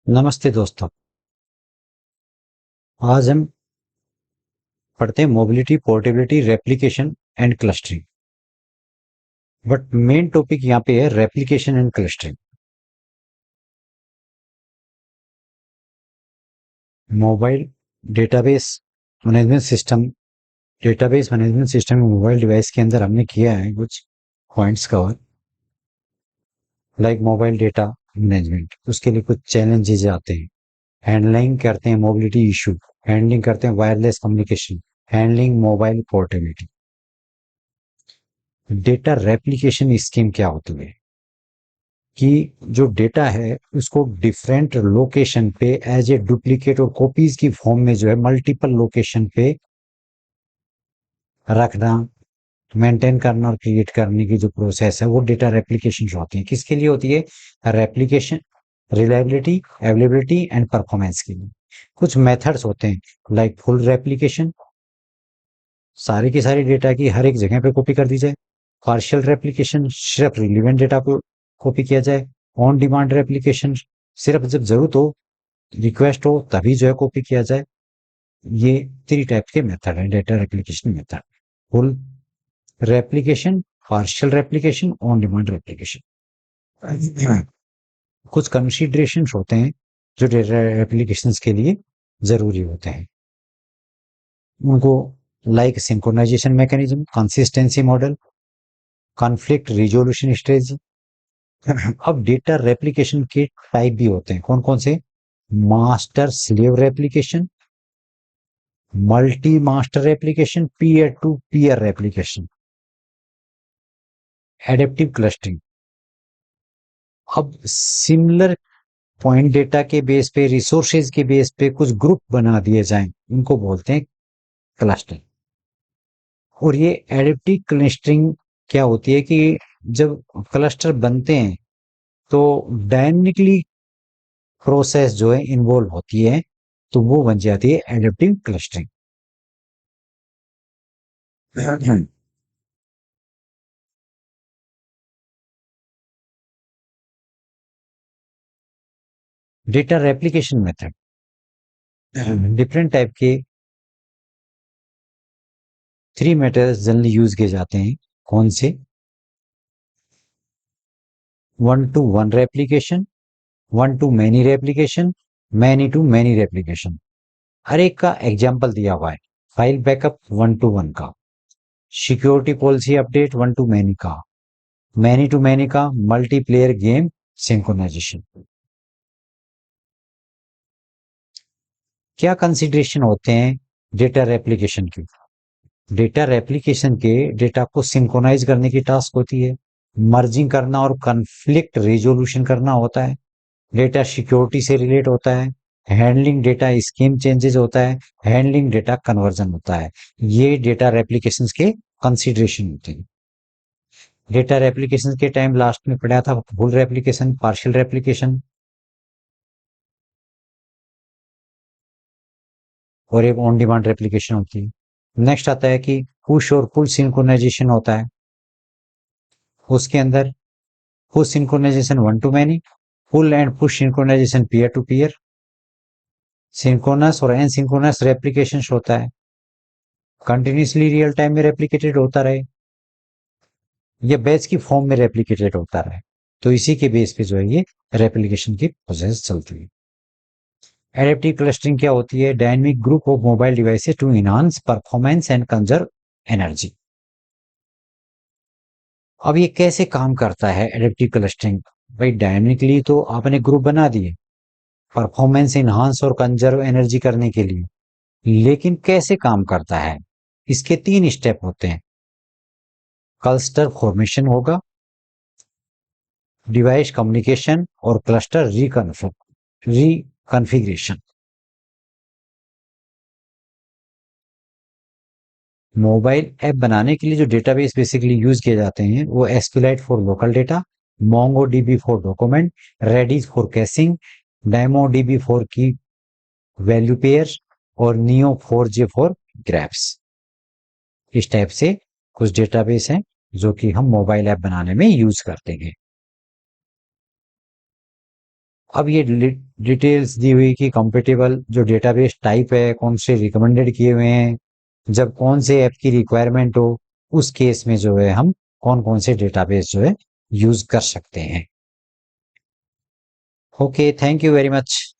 नमस्ते दोस्तों। आज हम पढ़ते हैं mobility, portability, replication and clustering. But main topic यहाँ पे है replication and clustering. Mobile database management system, database management system में मोबाइल डिवाइस के अंदर हमने किया है कुछ points cover, like mobile data management. उसके लिए कुछ चैलेंजेस आते हैं। हैंडलिंग करते हैं मोबिलिटी इशू, हैंडलिंग करते हैं wireless communication, handling mobile portability. Data replication scheme क्या होती है कि जो डेटा है उसको डिफरेंट लोकेशन पे एज ए डुप्लीकेट और कॉपीज की फॉर्म में जो है मल्टीपल लोकेशन पे रखना, मेंटेन करना और क्रिएट करने की जो प्रोसेस है वो डेटा रेप्लिकेशन होती है। किसके लिए होती है? Replication, reliability, availability and performance के लिए। कुछ मेथड्स होते हैं लाइक फुल रेप्लिकेशन, सारी की सारी डेटा की हर एक जगह पे कॉपी कर दी जाए। पार्शियल रेप्लिकेशन, सिर्फ रिलीवेंट डेटा को कॉपी किया जाए। ऑन डिमांड रेप्लिकेशन, सिर्फ जब जरूरत हो, रिक्वेस्ट हो तभी जो है कॉपी किया जाए। ये 3 टाइप के मेथड है data replication method. Full replication, partial replication, on demand replication. कुछ कंसीडरेशन होते हैं जो डेटा रेप्लिकेशन के लिए जरूरी होते हैं। उनको like synchronization mechanism, consistency model, conflict resolution strategy. अब डेटा रेप्लिकेशन के टाइप भी होते हैं। कौन कौन से? Master slave replication, multi master application, peer to peer application, adaptive clustering. अब सिमिलर पॉइंट डेटा के बेस पे, रिसोर्सेज के बेस पे कुछ ग्रुप बना दिए जाएं, इनको बोलते हैं क्लस्टर। और ये एडेप्टिव क्लस्टरिंग क्या होती है कि जब क्लस्टर बनते हैं तो डायनेमिकली प्रोसेस जो है इन्वॉल्व होती है, तो वो बन जाती है adaptive clustering. Data replication method different type के 3 मेथड्स जनरली यूज किए जाते हैं। कौन से? 1-to-1 replication, 1-to-many replication, many-to-many replication. हर एक का एग्जाम्पल दिया हुआ है। फाइल बैकअप 1-to-1 का, सिक्योरिटी पॉलिसी अपडेट 1-to-many का, many-to-many का मल्टीप्लेयर गेम सिंक्रोनाइजेशन। क्या कंसिडरेशन होते हैं डेटा रेप्लिकेशन की? डेटा रेप्लिकेशन के डेटा को सिंक्रोनाइज करने की टास्क होती है, मर्जिंग करना और कन्फ्लिक्ट रेजोल्यूशन करना होता है, डेटा सिक्योरिटी से रिलेट होता है, हैंडलिंग डेटा स्कीम चेंजेस होता है, हैंडलिंग डेटा कन्वर्जन होता है। ये डेटा रेप्लिकेशंस के कंसीडरेशन होते हैं। डेटा रेप्लिकेशन के टाइम लास्ट में पढ़ा था फुल रेप्लिकेशन, पार्शियल रेप्लिकेशन और एक ऑन डिमांड रेप्लिकेशन होती है। नेक्स्ट आता है कि पुश और पुल सिंक्रोनाइजेशन होता है। उसके अंदर push synchronization 1-to-many, pull and push synchronization peer to peer, synchronous और एसिंक्रोनस रेप्लिकेशन होता है। कंटिन्यूसली रियल टाइम में रेप्लिकेटेड होता रहे या बैच की फॉर्म में रेप्लिकेटेड होता रहे, तो इसी के बेस पे जो है ये रेप्लिकेशन की प्रोसेस चलती है। एडेप्टिव क्लस्टरिंग क्या होती है? Dynamic group of mobile devices to enhance performance and conserve energy. अब ये कैसे काम करता है एडेप्टिव क्लस्टरिंग? भाई डायनेमिकली तो आपने ग्रुप बना दिए परफॉर्मेंस इनहांस और कंजर्व एनर्जी करने के लिए, लेकिन कैसे काम करता है? इसके 3 स्टेप होते हैं। क्लस्टर फॉर्मेशन होगा, डिवाइस कम्युनिकेशन और क्लस्टर रिकॉन्फ़िगरेशन। मोबाइल ऐप बनाने के लिए जो डेटाबेस बेसिकली यूज किए जाते हैं वो SQLite for local data, MongoDB for document, Redis for caching, DynamoDB for key value pair और नियो 4J फॉर ग्राफ्स। इस टाइप से कुछ डेटाबेस हैं जो कि हम मोबाइल ऐप बनाने में यूज करते हैं। अब ये डिटेल्स दी हुई कि कंपेटेबल जो डेटाबेस टाइप है कौन से रिकमेंडेड किए हुए हैं, जब कौन से ऐप की रिक्वायरमेंट हो उस केस में जो है हम कौन कौन से डेटाबेस जो है यूज कर सकते हैं। Okay, thank you very much.